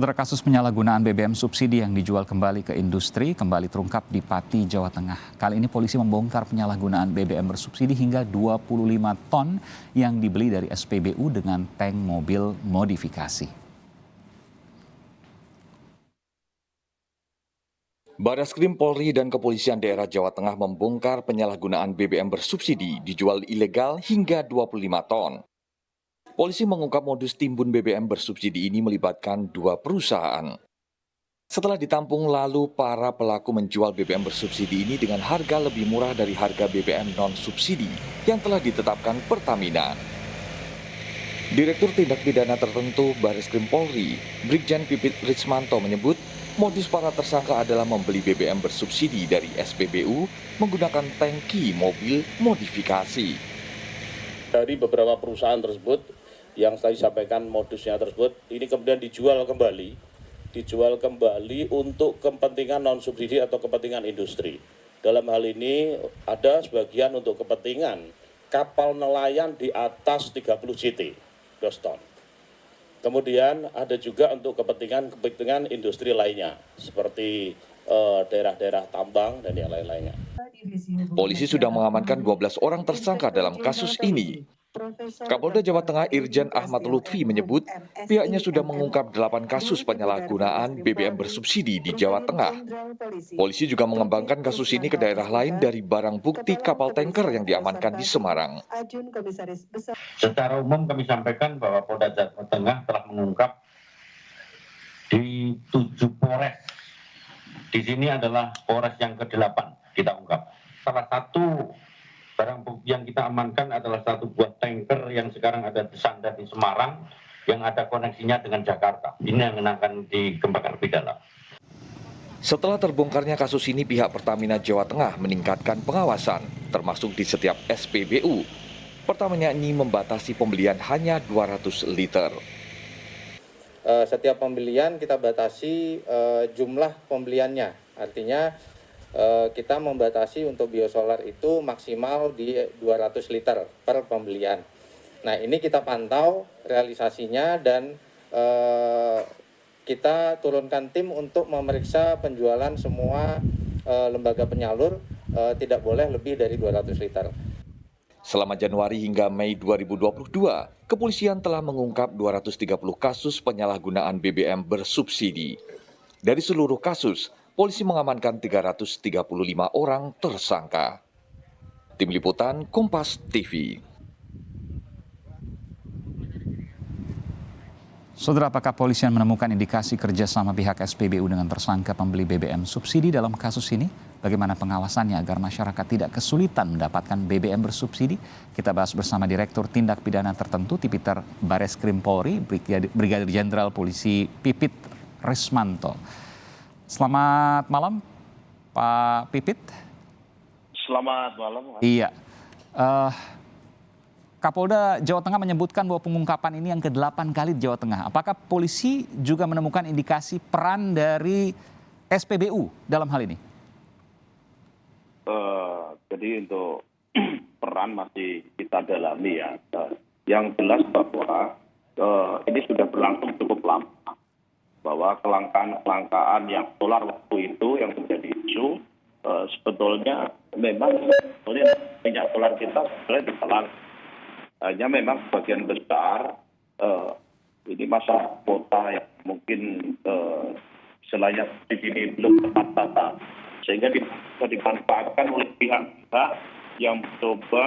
Saudara, kasus penyalahgunaan BBM subsidi yang dijual kembali ke industri kembali terungkap di Pati, Jawa Tengah. Kali ini polisi membongkar penyalahgunaan BBM bersubsidi hingga 25 ton yang dibeli dari SPBU dengan tank mobil modifikasi. Barreskrim Polri dan Kepolisian Daerah Jawa Tengah membongkar penyalahgunaan BBM bersubsidi dijual ilegal hingga 25 ton. Polisi mengungkap modus timbun BBM bersubsidi ini melibatkan dua perusahaan. Setelah ditampung lalu para pelaku menjual BBM bersubsidi ini dengan harga lebih murah dari harga BBM non-subsidi yang telah ditetapkan Pertamina. Direktur Tindak Pidana Tertentu Barreskrim Polri, Brigjen Pipit Rismanto menyebut modus para tersangka adalah membeli BBM bersubsidi dari SPBU menggunakan tangki mobil modifikasi. Dari beberapa perusahaan tersebut yang saya sampaikan modusnya tersebut, ini kemudian dijual kembali untuk kepentingan non-subsidi atau kepentingan industri. Dalam hal ini ada sebagian untuk kepentingan kapal nelayan di atas 30 JT, ton. Kemudian ada juga untuk kepentingan industri lainnya, seperti daerah-daerah tambang dan yang lain-lainnya. Polisi sudah mengamankan 12 orang tersangka dalam kasus ini. Kapolda Jawa Tengah Irjen Ahmad Lutfi menyebut pihaknya sudah mengungkap 8 kasus penyalahgunaan BBM bersubsidi di Jawa Tengah. Polisi juga mengembangkan kasus ini ke daerah lain dari barang bukti kapal tanker yang diamankan di Semarang. Secara umum kami sampaikan bahwa Polda Jawa Tengah telah mengungkap di 7 Polres. Di sini adalah Polres yang ke-8 kita ungkap. Salah satu barang bukti yang kita amankan adalah satu buah tanker yang sekarang ada bersandar di Semarang yang ada koneksinya dengan Jakarta. Ini yang akan dikembangkan lebih dalam. Setelah terbongkarnya kasus ini, pihak Pertamina Jawa Tengah meningkatkan pengawasan, termasuk di setiap SPBU. Pertamina ini membatasi pembelian hanya 200 liter. Setiap pembelian kita batasi jumlah pembeliannya, artinya kita membatasi untuk biosolar itu maksimal di 200 liter per pembelian. Nah, ini kita pantau realisasinya dan kita turunkan tim untuk memeriksa penjualan semua lembaga penyalur tidak boleh lebih dari 200 liter. Selama Januari hingga Mei 2022, kepolisian telah mengungkap 230 kasus penyalahgunaan BBM bersubsidi. Dari seluruh kasus, polisi mengamankan 335 orang tersangka. Tim Liputan Kompas TV. Saudara, apakah polisian menemukan indikasi kerjasama pihak SPBU dengan tersangka pembeli BBM subsidi dalam kasus ini? Bagaimana pengawasannya agar masyarakat tidak kesulitan mendapatkan BBM bersubsidi? Kita bahas bersama Direktur Tindak Pidana Tertentu Tipiter Barreskrim Polri, Brigadir Jenderal Polisi Pipit Rismanto. Selamat malam, Pak Pipit. Selamat malam. Iya. Kapolda Jawa Tengah menyebutkan bahwa pengungkapan ini yang ke-8 kali di Jawa Tengah. Apakah polisi juga menemukan indikasi peran dari SPBU dalam hal ini? Jadi untuk peran masih kita dalami ya. Yang jelas bahwa ini sudah berlangsung cukup lama. Bahwa kelangkaan yang solar waktu itu yang menjadi isu sebetulnya memang minyak solar kita sebenarnya tidak. Hanya memang sebagian besar ini masalah kuota yang mungkin istilahnya di sini belum tepat tata, sehingga bisa dimanfaatkan oleh pihak-pihak yang mencoba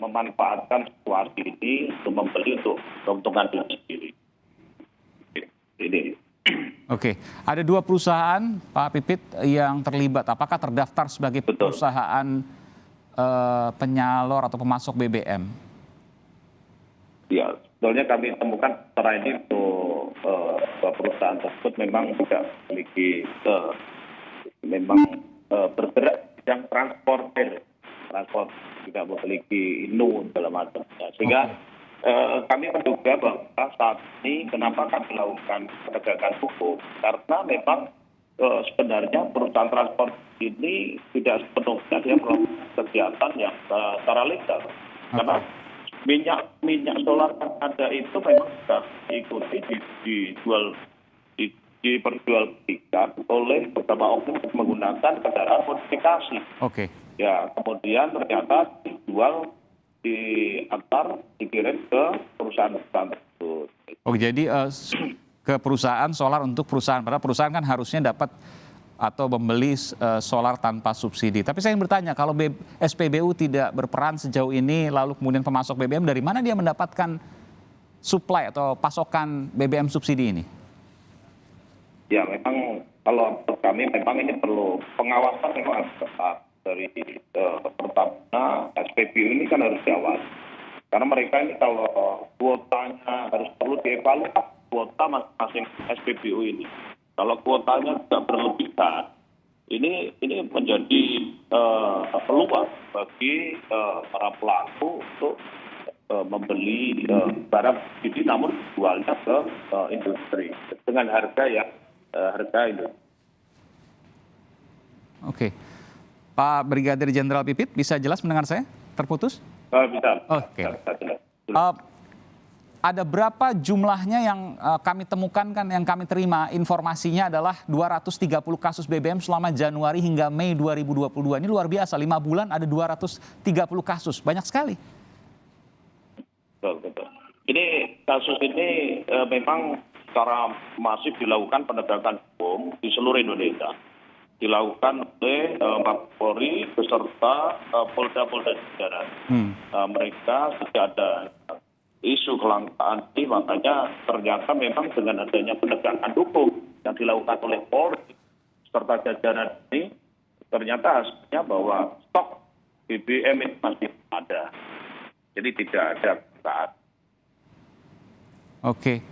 memanfaatkan situasi ini untuk membeli untuk keuntungan diri sendiri. Ini. Oke, ada 2 perusahaan, Pak Pipit, yang terlibat. Apakah terdaftar sebagai perusahaan penyalur atau pemasok BBM? Ya, sebetulnya kami temukan secara ini untuk perusahaan tersebut memang tidak memiliki bergerak yang transport tidak memiliki INU dalam macamnya, sehingga kami menduga bahwa saat ini kenapa kami melakukan penegakan hukum karena memang sebenarnya perusahaan transport ini tidak sepenuhnya dia melakukan kegiatan yang secara legal. Karena minyak solar yang ada itu memang sudah diikuti diperjualbelikan oleh beberapa oknum menggunakan kendaraan modifikasi. Oke. Ya, kemudian ternyata dikirim ke perusahaan-perusahaan tersebut. Oh, jadi ke perusahaan solar untuk perusahaan, padahal perusahaan kan harusnya dapat atau membeli solar tanpa subsidi. Tapi saya ingin bertanya, kalau SPBU tidak berperan sejauh ini, lalu kemudian pemasok BBM, dari mana dia mendapatkan supply atau pasokan BBM subsidi ini? Ya, memang kalau menurut kami memang ini perlu pengawasan memang harus ketat dari Pertamina. SPBU ini kan harus diawasi. Karena mereka ini kalau kuotanya harus perlu dievaluasi kuota masing-masing SPBU ini. Kalau kuotanya tidak berlebihan, ini menjadi peluang bagi para pelaku untuk membeli barang subsidi namun jualnya ke industri dengan harga ini. Oke, Pak Brigadir Jenderal Pipit, bisa jelas mendengar saya? Terputus? Bisa. Oke. Ada berapa jumlahnya yang kami temukan, kan yang kami terima informasinya adalah 230 kasus BBM selama Januari hingga Mei 2022. Ini luar biasa, 5 bulan ada 230 kasus, banyak sekali. Betul. Ini kasus ini memang secara masif dilakukan penegakan hukum di seluruh Indonesia. Dilakukan oleh Polri beserta Polda-Polda jajaran. Mereka sudah ada isu kelangkaan ini, makanya ternyata memang dengan adanya penegakan hukum yang dilakukan oleh Polri serta jajaran ini, ternyata hasilnya bahwa stok BBM ini masih ada. Jadi tidak ada saat. Oke.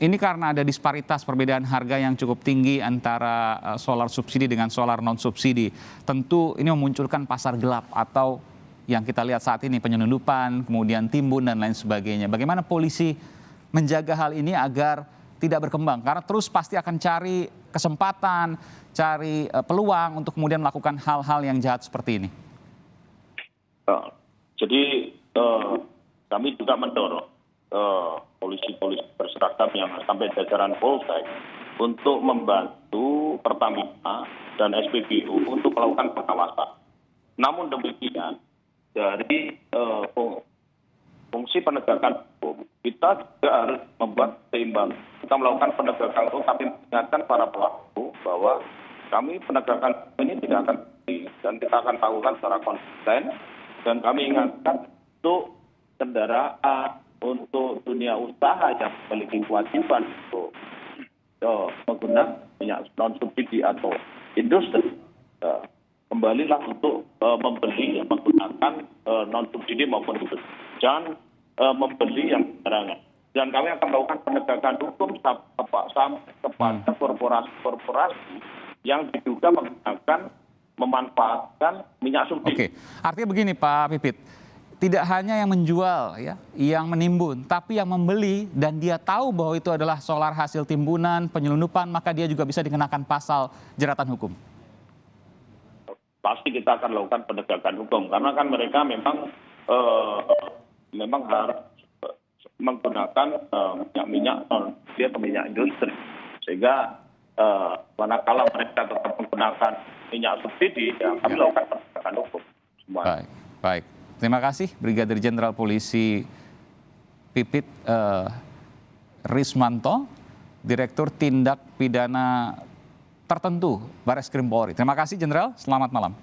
Ini karena ada disparitas perbedaan harga yang cukup tinggi antara solar subsidi dengan solar non subsidi. Tentu ini memunculkan pasar gelap atau yang kita lihat saat ini, penyelundupan, kemudian timbun dan lain sebagainya. Bagaimana polisi menjaga hal ini agar tidak berkembang? Karena terus pasti akan cari kesempatan, cari peluang untuk kemudian melakukan hal-hal yang jahat seperti ini. Jadi kami juga mendorong polisi-polisi berseragam yang sampai jajaran Polsek untuk membantu Pertamina dan SPBU untuk melakukan pengawasan. Namun demikian, dari fungsi penegakan hukum, kita juga harus membuat seimbang. Kita melakukan penegakan hukum, tapi mengingatkan para pelaku bahwa kami penegakan hukum ini tidak akan berhenti, dan kita akan lakukan secara konsisten. Dan kami ingatkan untuk kendaraan, untuk dunia usaha yang memiliki kewajiban untuk menggunakan minyak non subsidi atau industri, kembalilah untuk membeli yang menggunakan non subsidi maupun industri. Jangan membeli yang sembarangan. Dan kami akan melakukan penegakan hukum kepada korporasi-korporasi yang diduga memanfaatkan minyak subsidi. Oke, artinya begini Pak Pipit, tidak hanya yang menjual, ya, yang menimbun, tapi yang membeli dan dia tahu bahwa itu adalah solar hasil timbunan, penyelundupan, maka dia juga bisa dikenakan pasal jeratan hukum. Pasti kita akan lakukan penegakan hukum karena kan mereka memang harus menggunakan minyak industri, sehingga manakala mereka tetap menggunakan minyak subsidi, ya kami lakukan penegakan hukum. Baik. Terima kasih Brigadir Jenderal Polisi Pipit Rismanto, Direktur Tindak Pidana Tertentu Bareskrim Polri. Terima kasih Jenderal, selamat malam.